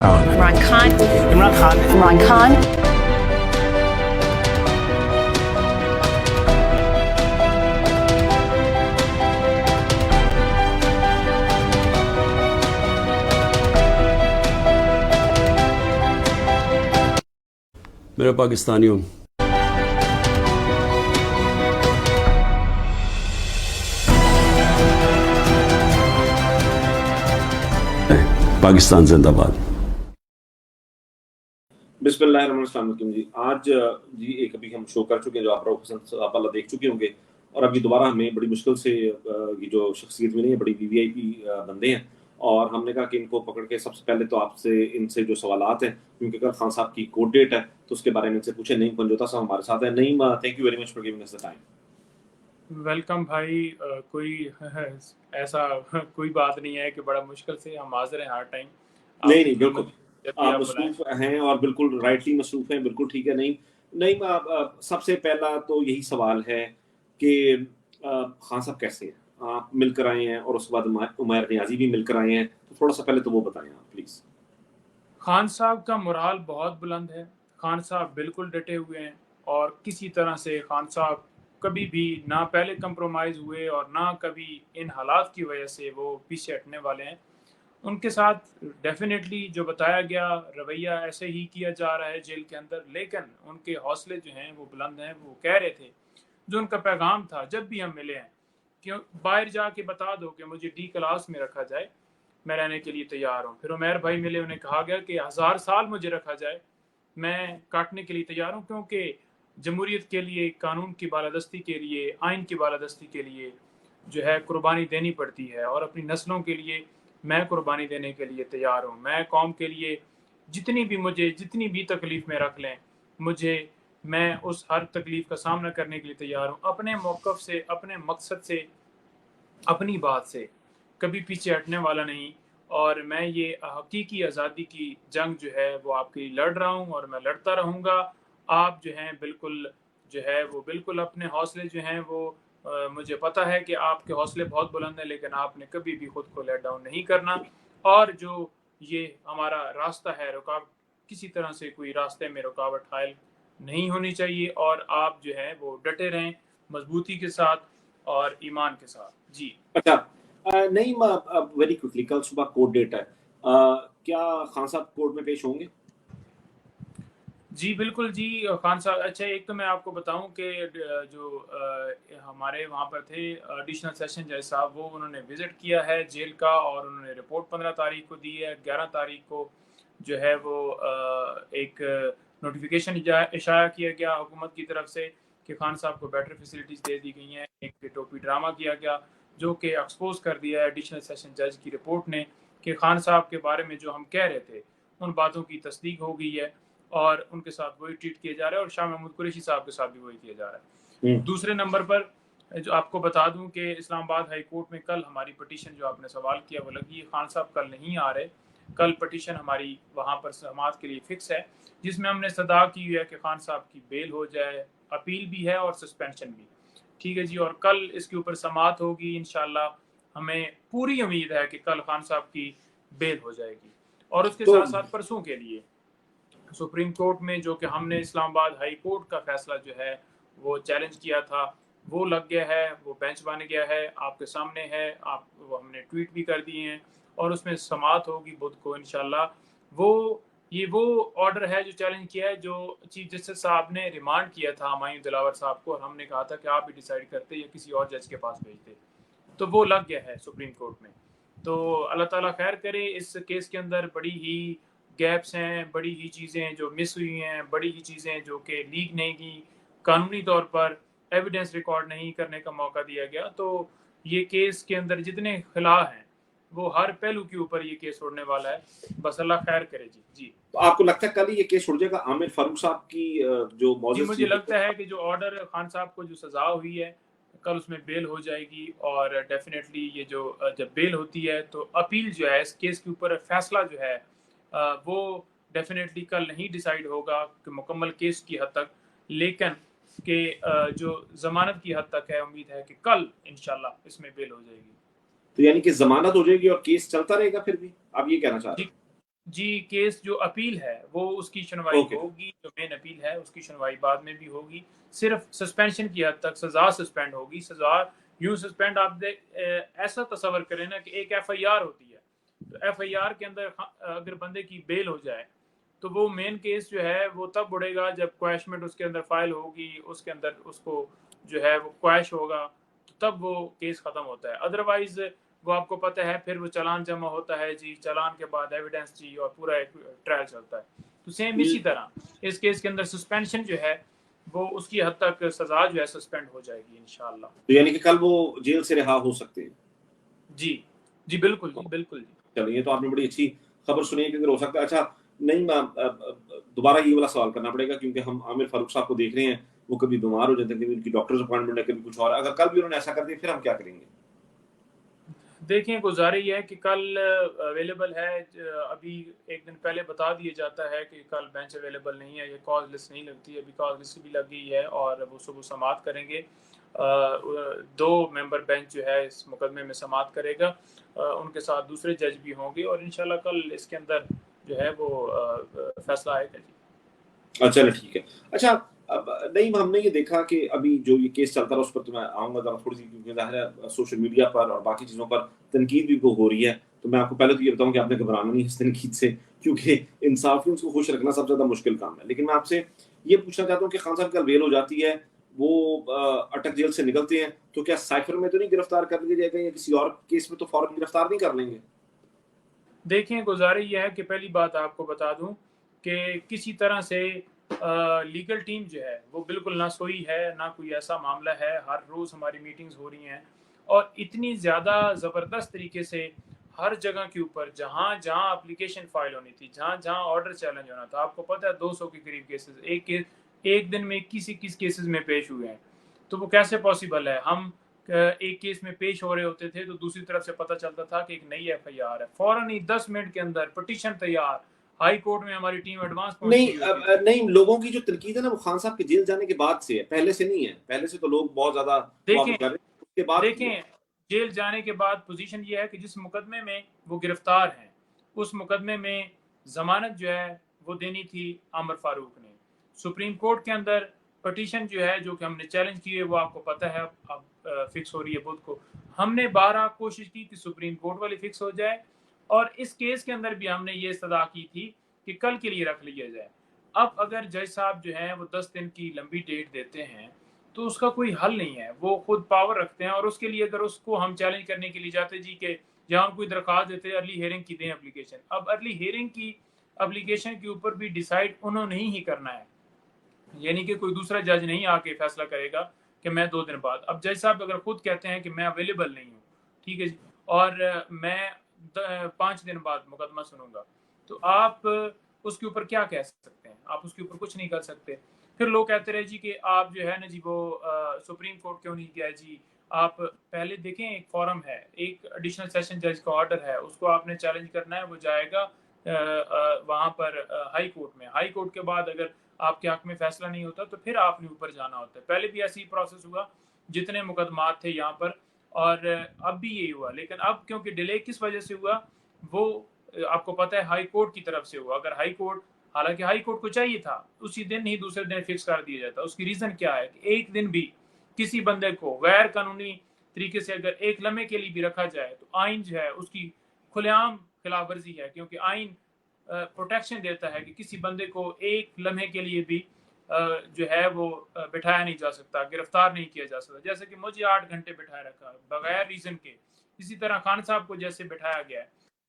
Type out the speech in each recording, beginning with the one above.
Imran Khan. Imran Khan. Imran Khan. میرے پاکستانیوں، پاکستان زندہ باد۔ بسم اللہ الرحمن الرحیم جی، آج جی ایک ابھی ہم شو کر چکے ہیں جو آپ آپ اللہ دیکھ چکے ہوں گے، اور ابھی دوبارہ ہمیں بڑی مشکل سے یہ جو شخصیت ملی ہے، بڑی وی وی آئی پی بندے ہیں، اور ہم نے کہا کہ ان کو پکڑ کے سب سے پہلے تو آپ سے ان سے جو سوالات ہیں، کیونکہ کل خان صاحب کی کورٹ ڈیٹ ہے تو اس کے بارے میں ان سے پوچھیں۔ نعیم پنجوتا صاحب ہمارے ساتھ ہیں۔ Naeem, thank you very much for giving us the time. Welcome بھائی، کوئی ایسا کوئی بات نہیں ہے کہ بڑا مشکل سے ہم حاضر ہیں ہر ٹائم۔ نہیں بالکل، آپ مصروف ہیں اور بالکل رائٹلی مصروف ہیں، بالکل ٹھیک ہے۔ نہیں سب سے پہلا تو یہی سوال ہے کہ خان صاحب کیسے ہیں؟ آپ مل کر آئے ہیں اور اس کے بعد عمیر نیازی بھی مل کر آئے ہیں، تو تھوڑا سا پہلے تو وہ بتائیں آپ پلیز۔ خان صاحب کا مورال بہت بلند ہے، خان صاحب بالکل ڈٹے ہوئے ہیں، اور کسی طرح سے خان صاحب کبھی بھی نہ پہلے کمپرومائز ہوئے اور نہ کبھی ان حالات کی وجہ سے وہ پیچھے ہٹنے والے ہیں۔ ان کے ساتھ ڈیفینیٹلی جو بتایا گیا رویہ ایسے ہی کیا جا رہا ہے جیل کے اندر، لیکن ان کے حوصلے جو ہیں وہ بلند ہیں۔ وہ کہہ رہے تھے، جو ان کا پیغام تھا جب بھی ہم ملے ہیں، کہ باہر جا کے بتا دو کہ مجھے ڈی کلاس میں رکھا جائے، میں رہنے کے لیے تیار ہوں۔ پھر عمیر بھائی ملے، انہیں کہا گیا کہ 1000 سال مجھے رکھا جائے، میں کاٹنے کے لیے تیار ہوں، کیونکہ جمہوریت کے لیے، قانون کی بالادستی کے لیے، آئین کی بالادستی کے لیے جو ہے قربانی دینی پڑتی ہے، اور اپنی نسلوں کے لیے میں قربانی دینے کے لیے تیار ہوں۔ میں قوم کے لیے جتنی بھی تکلیف میں رکھ لیں میں اس ہر تکلیف کا سامنا کرنے کے لیے تیار ہوں، اپنے موقف سے، اپنے مقصد سے، اپنی بات سے کبھی پیچھے ہٹنے والا نہیں، اور میں یہ حقیقی آزادی کی جنگ جو ہے وہ آپ کے لیے لڑ رہا ہوں، اور میں لڑتا رہوں گا۔ آپ جو ہیں بالکل اپنے حوصلے جو ہیں وہ مجھے پتا ہے کہ آپ کے حوصلے بہت بلند ہیں، لیکن آپ نے کبھی بھی خود کو لیٹ ڈاؤن نہیں کرنا، اور جو یہ ہمارا راستہ ہے، کسی طرح سے کوئی راستے میں رکاوٹ حائل نہیں ہونی چاہیے، اور آپ جو ہے وہ ڈٹے رہیں مضبوطی کے ساتھ اور ایمان کے ساتھ۔ جی اچھا، نہیں ویری کوئکلی، کل صبح کورٹ ڈیٹ ہے، کیا خان صاحب کورٹ میں پیش ہوں گے؟ جی بالکل جی خان صاحب۔ اچھا، ایک تو میں آپ کو بتاؤں کہ جو ہمارے وہاں پر تھے ایڈیشنل سیشن جج صاحب، وہ انہوں نے وزٹ کیا ہے جیل کا، اور انہوں نے رپورٹ 15 تاریخ کو دی ہے۔ 11 تاریخ کو جو ہے وہ ایک نوٹیفیکیشن اشاعہ کیا گیا حکومت کی طرف سے کہ خان صاحب کو بیٹر فیسلٹیز دے دی گئی ہیں۔ ایک ٹوپی ڈرامہ کیا گیا جو کہ ایکسپوز کر دیا ہے ایڈیشنل سیشن جج کی رپورٹ نے، کہ خان صاحب کے بارے میں جو ہم کہہ رہے تھے ان باتوں کی تصدیق ہو گئی ہے، اور ان کے ساتھ وہی ٹریٹ کیا جا رہا ہے، اور شاہ محمود قریشی صاحب کے ساتھ بھی وہی کیا جا رہا ہے۔ دوسرے نمبر پر جو آپ کو بتا دوں کہ اسلام آباد ہائی کورٹ میں کل ہماری پٹیشن جو آپ نے سوال کیا وہ لگی ہے۔ خان صاحب کل نہیں آ رہے، کل پٹیشن ہماری وہاں پر سماعت کے لیے فکس ہے، جس میں ہم نے صدا کی ہے کہ خان صاحب کی بیل ہو جائے، اپیل بھی ہے اور سسپینشن بھی، ٹھیک ہے جی۔ اور کل اس کے اوپر سماعت ہوگی انشاءاللہ، ہمیں پوری امید ہے کہ کل خان صاحب کی بیل ہو جائے گی۔ اور اس کے ساتھ ساتھ پرسوں کے لیے سپریم کورٹ میں جو کہ ہم نے اسلام آباد ہائی کورٹ کا فیصلہ جو ہے وہ چیلنج کیا تھا، وہ لگ گیا ہے، وہ بینچ بن گیا ہے، آپ کے سامنے ہے، وہ ہم نے ٹویٹ بھی کر دیے ہیں، اور اس میں سماعت ہوگی بدھ کو انشاءاللہ۔ وہ آرڈر ہے جو چیلنج کیا ہے، جو چیف جسٹس صاحب نے ریمانڈ کیا تھا ہمایوں دلاور صاحب کو، اور ہم نے کہا تھا کہ آپ ہی ڈیسائیڈ کرتے یا کسی اور جج کے پاس بھیجتے، تو وہ لگ گیا ہے سپریم کورٹ میں۔ تو اللہ تعالیٰ خیر کرے، اس کیس کے اندر بڑی ہی گیپس ہیں، بڑی ہی چیزیں جو مس ہوئی ہیں، بڑی ہی چیزیں جو کہ لیک نہیں کی، قانونی طور پر ایویڈنس ریکارڈ نہیں کرنے کا موقع دیا گیا۔ تو یہ کیس کے اندر جتنے خلا ہیں وہ ہر پہلو کے اوپر یہ کیس اڑنے والا ہے، بس اللہ خیر کرے جی۔ جی تو آپ کو لگتا ہے کل یہ کیس اڑ جائے گا؟ عامر فاروق صاحب کی جو جی موضوع، مجھے لگتا ہے کہ جو آرڈر خان صاحب کو جو سزا ہوئی ہے کل اس میں بیل ہو جائے گی، اور ڈیفینیٹلی یہ جو جب بیل ہوتی ہے تو اپیل جو ہے اس کیس کے اوپر فیصلہ جو ہے وہ ڈیفینیٹلی کل نہیں ڈیسائیڈ ہوگا کہ مکمل کیس کی حد تک، لیکن کہ جو ضمانت کی حد تک ہے، امید ہے کہ کل انشاءاللہ اس میں بیل ہو جائے گی۔ تو یعنی کہ ضمانت ہو جائے گی اور کیس چلتا رہے گا پھر بھی، آپ یہ کہنا چاہ رہے ہیں؟ جی کیس جو اپیل ہے وہ اس کی سنوائی اوکے ہوگی، جو مین اپیل ہے اس کی سنوائی بعد میں بھی ہوگی. صرف سسپینشن کی حد تک سزا سسپینڈ ہوگی. سزا یوں سسپینڈ آپ ایسا تصور کریں نا کہ ایک ایف آئی آر ہوتی ہے، تو ایف آئی آر کے اندر اگر بندے کی بیل ہو جائے تو وہ مین کیس جو ہے وہ تب اڑے گا جب کویشمنٹ اس کے اندر فائل ہوگی، اس کے اندر اس کو جو ہے وہ کویش ہوگا، تو تب وہ کیس ختم ہوتا ہے. ادروائز وہ آپ کو پتہ ہے پھر وہ چالان جمع ہوتا ہے جی، چالان کے بعد ایویڈنس جی، اور پورا ایک ٹرائل چلتا ہے. تو سیم اسی طرح اس کیس کے اندر سسپینشن جو ہے وہ اس کی حد تک سزا جو ہے سسپینڈ ہو جائے گی انشاءاللہ. تو یعنی کہ کل وہ جیل سے رہا ہو سکتے ہیں. جی جی بالکل جی بالکل جی. چلیے یہ تو آپ نے بڑی اچھی خبر سنی ہے کہ اگر ہو سکتا ہے. اچھا نہیں دوبارہ یہ والا سوال کرنا پڑے گا کیونکہ ہم عامر فاروق صاحب کو دیکھ رہے ہیں، وہ کبھی بیمار ہو جاتے ہیں، کبھی ان کی ڈاکٹرز اپوائنٹمنٹ ہے، کبھی کچھ اور. اگر کل بھی انہوں نے ایسا کر دیا پھر ہم کیا کریں گے؟ دیکھیں گزارش یہ ہے کہ کل اویلیبل ہے. ابھی ایک دن پہلے بتا دیا جاتا ہے کہ کل بینچ اویلیبل نہیں ہے، یہ کاز لسٹ نہیں لگتی ہے. ابھی کاز لسٹ بھی لگ گئی ہے اور وہ صبح سماعت کریں گے. 2 ممبر بینچ جو ہے اس مقدمے میں سماعت کرے گا، ان کے ساتھ دوسرے جج بھی ہوں گے، اور انشاءاللہ کل اس کے اندر جو ہے وہ فیصلہ آئے گا جی. چلو ٹھیک ہے. اچھا نہیں ہم نے یہ دیکھا کہ ابھی جو یہ کیس چلتا رہا اس پر تو میں آؤں گا ذرا تھوڑی سی، کیونکہ ظاہر ہے سوشل میڈیا پر اور باقی چیزوں پر تنقید بھی ہو رہی ہے. تو میں آپ کو پہلے تو یہ بتاؤں کہ آپ نے گھبرانا نہیں اس تنقید سے، کیونکہ انصافیوں کو خوش رکھنا سب سے زیادہ مشکل کام ہے. لیکن میں آپ سے یہ پوچھنا چاہتا ہوں کہ خان صاحب کل بیل ہو جاتی ہے، وہ اٹک جیل سے نکلتے ہیں، تو کیا سائفر میں تو نہیں گرفتار کر لیا جائے گا یا کسی اور کیس میں تو فوراً گرفتار نہیں کر لیں گے؟ دیکھیں گزارش یہ ہے کہ پہلی بات آپ کو بتا دوں کہ کسی طرح سے لیگل ٹیم جو ہے وہ بالکل نہ سوئی ہے، نہ کوئی ایسا معاملہ ہے. ہر روز ہماری میٹنگز ہو رہی ہیں اور اتنی زیادہ زبردست طریقے سے ہر جگہ کے اوپر جہاں جہاں اپلیکیشن فائل ہونی تھی، جہاں جہاں آرڈر چیلنج ہونا تھا، آپ کو پتہ ہے 200 کے قریب کیسز ایک دن میں 21 کیسز میں پیش ہوئے ہیں. تو وہ کیسے پاسبل ہے؟ ہم ایک کیس میں پیش ہو رہے ہوتے تھے تو دوسری طرف سے پتہ چلتا تھا کہ ایک نئی ایف آئی آر ہے، فوراً ہی 10 منٹ کے اندر پٹیشن تیار، ہائی کورٹ میں ہماری ٹیم ایڈوانس پہنچ چکی ہوتی تھی. نہیں لوگوں کی جو تنقید ہے نا وہ خان صاحب کے جیل جانے کے بعد سے ہے، پہلے سے نہیں ہے. پہلے سے تو لوگ بہت زیادہ دیکھیں کر رہے ہیں، اس کے بعد دیکھیں جیل جانے کے بعد پوزیشن یہ ہے کہ جس مقدمے میں وہ گرفتار ہیں اس مقدمے میں ضمانت جو ہے وہ دینی تھی عامر فاروق نے. سپریم کورٹ کے اندر پٹیشن جو ہے جو کہ ہم نے چیلنج کی ہے وہ آپ کو پتہ ہے اب فکس ہو رہی ہے بدھ کو. ہم نے 12 کوشش کی کہ سپریم کورٹ والی فکس ہو جائے، اور اس کیس کے اندر بھی ہم نے یہ استدعا کی تھی کہ کل کے لیے رکھ لیا جائے. اب اگر جج صاحب جو ہیں وہ 10 دن کی لمبی ڈیٹ دیتے ہیں تو اس کا کوئی حل نہیں ہے. وہ خود پاور رکھتے ہیں، اور اس کے لیے اگر اس کو ہم چیلنج کرنے کے لیے جاتے جی کہ جہاں کوئی درخواست دیتے ارلی ہیئرنگ کی دیں اپلیکیشن. اب ارلی ہیئرنگ کی اپلیکیشن کے اوپر بھی ڈیسائیڈ انہوں نے ہی کرنا ہے، یعنی کہ کوئی دوسرا جج نہیں آ کے فیصلہ کرے گا کہ میں 2 دن بعد. اب جج صاحب اگر خود کہتے ہیں کہ میں اویلیبل نہیں ہوں، ٹھیک ہے جی، اور میں 5 دن بعد مقدمہ سنوں گا، تو آپ اس کے اوپر کیا کہہ سکتے ہیں؟ آپ اس کے اوپر کچھ نہیں کر سکتے. پھر لوگ کہتے رہے جی کہ آپ جو ہے نا جی وہ سپریم کورٹ کیوں نہیں گیا جی. آپ پہلے دیکھیں ایک فارم ہے، ایک ایڈیشنل سیشن جج کا آرڈر ہے، اس کو آپ نے چیلنج کرنا ہے، وہ جائے گا وہاں پر ہائی کورٹ میں. ہائی کورٹ کے بعد اگر آپ کے حق میں فیصلہ نہیں ہوتا تو پھر آپ نے اوپر جانا ہوتا ہے. پہلے بھی ایسی پروسیس ہوا جتنے مقدمات تھے یہاں پر، اور اب بھی یہی ہوا. لیکن اب کیونکہ ڈیلے کس وجہ سے ہوا وہ آپ کو پتہ ہے ہائی کورٹ کی طرف سے ہوا. اگر ہائی کورٹ، حالانکہ ہائی کورٹ کو چاہیے تھا اسی دن ہی دوسرے دن فکس کر دیا جاتا. اس کی ریزن کیا ہے کہ ایک دن بھی کسی بندے کو غیر قانونی طریقے سے اگر ایک لمحے کے لیے بھی رکھا جائے تو آئین جو ہے اس کی کھلے عام خلاف ورزی ہے، کیونکہ آئین پروٹیکشن دیتا ہے کہ کسی بندے کو ایک لمحے کے لیے بھی جو ہے وہ بٹھایا نہیں جا سکتا، گرفتار نہیں کیا جا سکتا. جیسے کہ مجھے 8 گھنٹے بٹھایا رکھا بغیر ریزن کے، اسی طرح خان صاحب کو جیسے بٹھایا گیا ہے.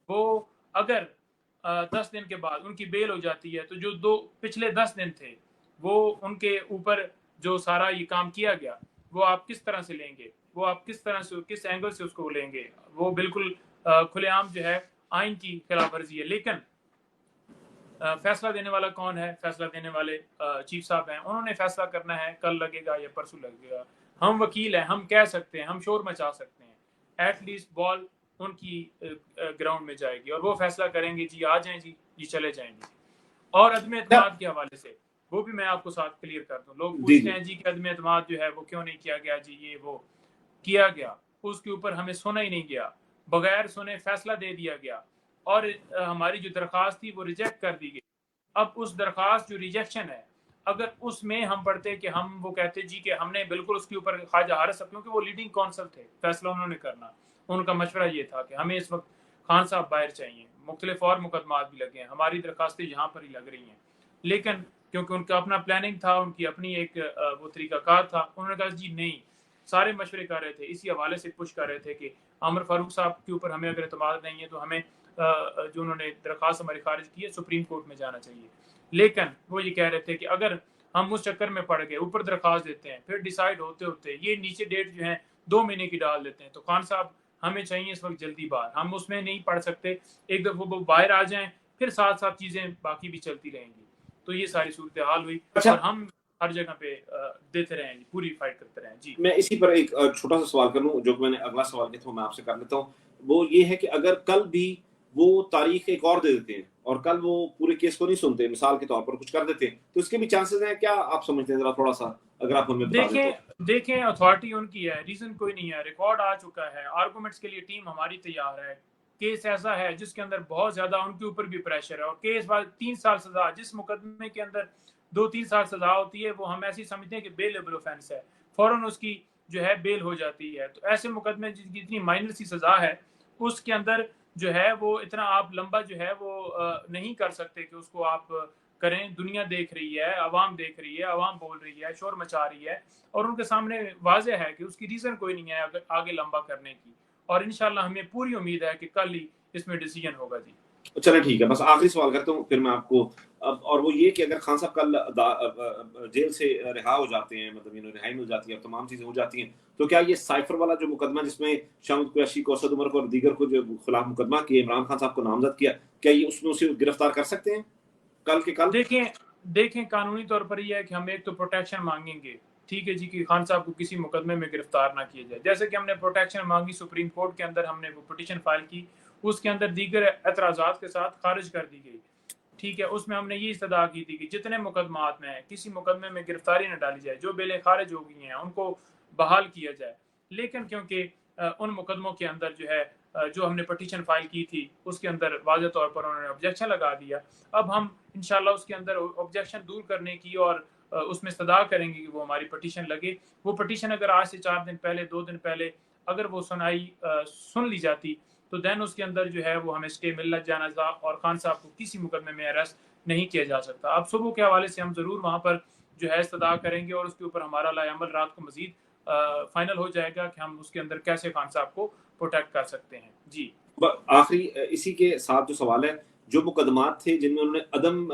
وہ اگر 10 دن کے بعد ان کی بیل ہو جاتی ہے تو جو پچھلے 10 دن تھے وہ ان کے اوپر جو سارا یہ کام کیا گیا وہ آپ کس طرح سے لیں گے؟ وہ آپ کس طرح سے، کس اینگل سے اس کو لیں گے؟ وہ بالکل کھلے عام جو ہے آئین کی خلاف ورزی ہے. لیکن فیصلہ دینے والا کون ہے؟ فیصلہ دینے والے چیف صاحب ہیں. انہوں نے فیصلہ کرنا ہے کل لگے گا یا پرسوں لگے گا. ہم وکیل ہیں، ہم کہہ سکتے ہیں، ہم شور مچا سکتے ہیں. ایٹ لیسٹ بال ان کی گراؤنڈ میں جائے گی اور وہ فیصلہ کریں گے جی آ جائیں جی، جی چلے جائیں گے. اور عدم اعتماد کے حوالے سے وہ بھی میں آپ کو ساتھ کلیئر کر دوں. لوگ پوچھتے ہیں جی کہ عدم اعتماد جو ہے وہ کیوں نہیں کیا گیا جی. یہ وہ کیا گیا، اس کے اوپر ہمیں سنا ہی نہیں گیا، بغیر سنے فیصلہ دے دیا گیا. اور ہماری جو درخواست تھی وہ ریجیکٹ کر دی گئی. اب اس درخواست جو ریجیکشن ہے, اگر اس میں ہم پڑھتے کہ ہم وہ کہتے جی کہ ہم نے بالکل اس کے اوپر خواجہ حارث صاحب, کیونکہ وہ لیڈنگ کونسل تھے, فیصلہ انہوں نے کرنا, ان کا مشورہ یہ تھا کہ ہمیں اس وقت خان صاحب باہر چاہیے, مختلف اور مقدمات بھی لگے ہیں, ہماری درخواستیں یہاں پر ہی لگ رہی ہیں, لیکن کیونکہ ان کا اپنا پلاننگ تھا, ان کی اپنی ایک وہ طریقہ کار تھا, انہوں نے کہا جی نہیں, سارے مشورے کر رہے تھے, اسی حوالے سے پوچھ کر رہے تھے کہ عامر فاروق صاحب کے اوپر ہمیں اگر اعتماد نہیں ہے تو ہمیں جو انہوں نے درخواست ہماری خارج کی ہے سپریم کورٹ میں جانا چاہیے. لیکن وہ یہ کہہ رہے تھے کہ اگر ہم اس چکر میں پڑ گئے, اوپر درخواست دیتے ہیں, پھر ڈیسائیڈ ہوتے ہوتے یہ نیچے ڈیٹ جو ہے 2 مہینے کی ڈال دیتے ہیں, تو خان صاحب ہمیں چاہیے اس وقت جلدی باہر, ہم اس میں نہیں پڑھ سکتے, ایک دفعہ وہ باہر آ جائیں پھر ساتھ ساتھ چیزیں باقی بھی چلتی رہیں گی. تو یہ ساری صورتحال ہوئی اور ہم ہر جگہ پہ دیتے رہیں گے, پوری فائٹ کرتے رہیں. جی میں اسی پر ایک چھوٹا سا سوال کر لوں, جو کہ میں نے اگلا سوال کیا تھا میں آپ سے کر لیتا ہوں. وہ یہ ہے کہ اگر کل بھی وہ تاریخ ایک اور دے دیتے ہیں اور کل وہ پورے کیس کو نہیں سنتے, مثال کے طور پر کچھ کر دیتے ہیں, تو اس کے بھی چانسز ہیں کیا آپ سمجھتے ہیں؟ ذرا تھوڑا سا اگر آپ ہمیں بتا دیں تو. دیکھیں اتھارٹی ان کی ہے, ریزن کوئی نہیں ہے, ریکارڈ آ چکا ہے, آرگومنٹس کے لیے ٹیم ہماری تیار ہے. کیس ایسا ہے جس کے اندر بہت زیادہ ان کے اوپر بھی پریشر ہے, اور کیس بعد 3 سال سزا, جس مقدمے کے اندر 2-3 سال سزا ہوتی ہے وہ ہم ایسی سمجھتے ہیں کہ بیلیبل اوفینس ہے, فوراً اس کی جو ہے بیل ہو جاتی ہے. تو ایسے مقدمے جن کی اتنی مائنر سی سزا ہے اس کے اندر جو ہے وہ اتنا آپ لمبا جو ہے وہ نہیں کر سکتے کہ اس کو آپ کریں. دنیا دیکھ رہی ہے, عوام دیکھ رہی ہے, عوام بول رہی ہے, شور مچا رہی ہے, اور ان کے سامنے واضح ہے کہ اس کی ریزن کوئی نہیں ہے آگے لمبا کرنے کی, اور انشاءاللہ ہمیں پوری امید ہے کہ کل ہی اس میں ڈیسیجن ہوگا. جی چلے ٹھیک ہے, بس آخری سوال کرتا ہوں پھر میں آپ کو, اور وہ یہ کہ اگر خان صاحب کل جیل سے رہا ہو جاتے ہیں, مطلب رہائی مل جاتی ہے اور تمام چیزیں ہو جاتی ہیں, تو کیا یہ سائفر والا جو مقدمہ جس میں شامت قریشی کو, اسد عمر کو اور دیگر کو جو خلاف مقدمہ کیا, عمران خان صاحب کو نامزد کیا, کیا یہ اس میں اسے گرفتار کر سکتے ہیں کل کے کل؟ دیکھیں قانونی طور پر یہ ہے کہ ہم ایک تو پروٹیکشن مانگیں گے, ٹھیک ہے جی, کہ خان صاحب کو کسی مقدمے میں گرفتار نہ کیا جائے. جیسے کہ ہم نے پروٹیکشن مانگی سپریم کورٹ کے اندر, ہم نے وہ پٹیشن فائل کی, اس کے اندر دیگر اعتراضات کے ساتھ خارج کر دی گئی, ٹھیک ہے. اس میں ہم نے یہ استدعا کی تھی کہ جتنے مقدمات میں ہیں کسی مقدمے میں گرفتاری نہ ڈالی جائے, جو بیلیں خارج ہو گئی ہیں ان کو بحال کیا جائے. لیکن کیونکہ ان مقدموں کے اندر جو ہے جو ہم نے پٹیشن فائل کی تھی اس کے اندر واضح طور پر انہوں نے آبجیکشن لگا دیا. اب ہم انشاءاللہ اس کے اندر آبجیکشن دور کرنے کی اور اس میں استدعا کریں گے کہ وہ ہماری پٹیشن لگے. وہ پٹیشن اگر آج سے 4 دن پہلے 2 دن پہلے اگر وہ سن لی جاتی تو دین اس کے اندر جو ہے وہ ہمیں اسٹے مل جانا تھا, اور خان صاحب کو کسی مقدمے میں اریسٹ نہیں کیا جا سکتا. اب صبح کے حوالے سے ہم ضرور وہاں پر جو ہے استدعا کریں گے, اور اس کے اوپر ہمارا لائحہ عمل رات کو مزید فائنل ہو جائے گا کہ ہم اس کے اندر کیسے خان صاحب کو پروٹیکٹ کر سکتے ہیں. جی آخری اسی کے ساتھ جو سوال ہے, جو مقدمات تھے جن میں انہوں نے عدم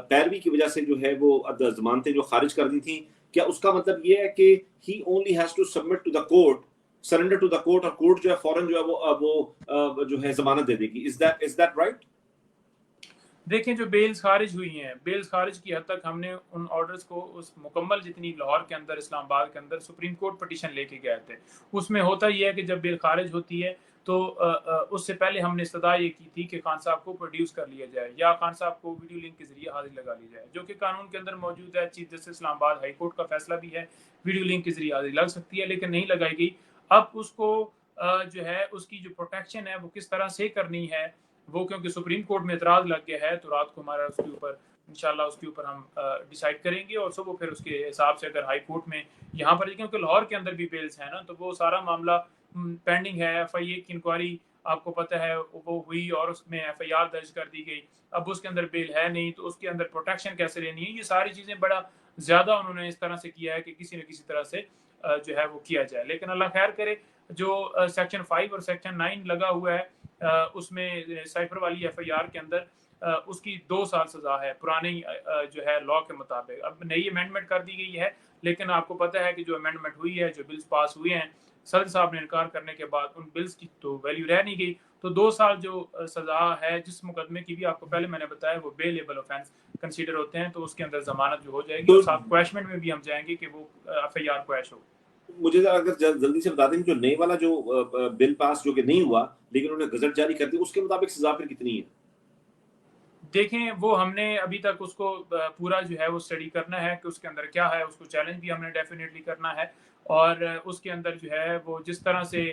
پیروی کی وجہ سے جو ہے وہ ضمانتیں جو خارج کر دی تھیں, کیا اس کا مطلب یہ ہے کہ he only has to submit to the court, surrender to the court, اور کورٹ جو ہے فوراً جو ہے وہ جو ہے ضمانت دے دے گی؟ Is that right? دیکھیں جو بیلز خارج ہوئی ہیں, بیلز خارج کی حد تک ہم نے ان آرڈرز کو اس مکمل جتنی لاہور کے اندر, اسلام آباد کے اندر سپریم کورٹ پٹیشن لے کے گئے تھے, اس میں ہوتا یہ ہے کہ جب بیل خارج ہوتی ہے تو اس سے پہلے ہم نے استدعا یہ کی تھی کہ خان صاحب کو پروڈیوس کر لیا جائے یا خان صاحب کو ویڈیو لنک کے ذریعے حاضری لگا لی جائے, جو کہ قانون کے اندر موجود ہے. چیف جسٹس اسلام آباد ہائی کورٹ کا فیصلہ بھی ہے, ویڈیو لنک کے ذریعے حاضری لگ سکتی ہے, لیکن نہیں لگائی گئی. اب اس کو جو ہے اس کی جو پروٹیکشن ہے وہ کس طرح سے کرنی ہے, وہ کیونکہ سپریم کورٹ میں اعتراض لگ گیا ہے, تو رات کو ہمارا اس کے اوپر انشاءاللہ اس کے اوپر ہم ڈیسائیڈ کریں گے, اور صبح پھر اس کے حساب سے اگر ہائی کورٹ میں یہاں پر, کیونکہ لاہور کے اندر بھی بیلز ہیں نا, تو وہ سارا معاملہ پینڈنگ ہے. ایف آئی اے کی انکوائری آپ کو پتہ ہے وہ ہوئی اور اس میں ایف آئی آر درج کر دی گئی. اب اس کے اندر بیل ہے نہیں, تو اس کے اندر پروٹیکشن کیسے لینی ہے, یہ ساری چیزیں بڑا زیادہ انہوں نے اس طرح سے کیا ہے کہ کسی نہ کسی طرح سے جو ہے وہ کیا جائے. لیکن اللہ خیر کرے, جو سیکشن 5 اور سیکشن 9 لگا ہوا ہے اس میں سائفر والی ایف آئی آر کے اندر اس کی 2 سال سزا ہے پرانی جو ہے لاء کے مطابق. اب نئی امینڈمنٹ کر دی گئی ہے, لیکن آپ کو پتہ ہے کہ جو امینڈمنٹ ہوئی ہے, جو بلز پاس ہوئے ہیں, صدر صاحب نے انکار کرنے کے بعد ان بلز کی تو ویلیو رہ نہیں گئی. تو 2 سال جو سزا ہے جس مقدمے کی بھی آپ کو پہلے میں نے بتایا وہ بیلیبل اوفینس کنسیڈر ہوتے ہیں, تو اس کے اندر ضمانت جو ہو جائے گی, اور ساتھ کویشمنٹ میں بھی ہم جائیں گے کہ وہ ایف آئی آر کویش ہو. مجھے اگر جلدی سے بتا دیں جو نئے والا جو بل پاس جو کہ نہیں ہوا لیکن انہوں نے گزٹ جاری کر دی, اس کے مطابق سزا پھر کتنی ہے؟ دیکھیں وہ ہم نے ابھی تک اس کو پورا جو ہے وہ اسٹڈی کرنا ہے کہ اس کے اندر کیا ہے, اس کو چیلنج بھی ہم نے ڈیفینیٹلی کرنا ہے, اور اس کے اندر جو ہے وہ جس طرح سے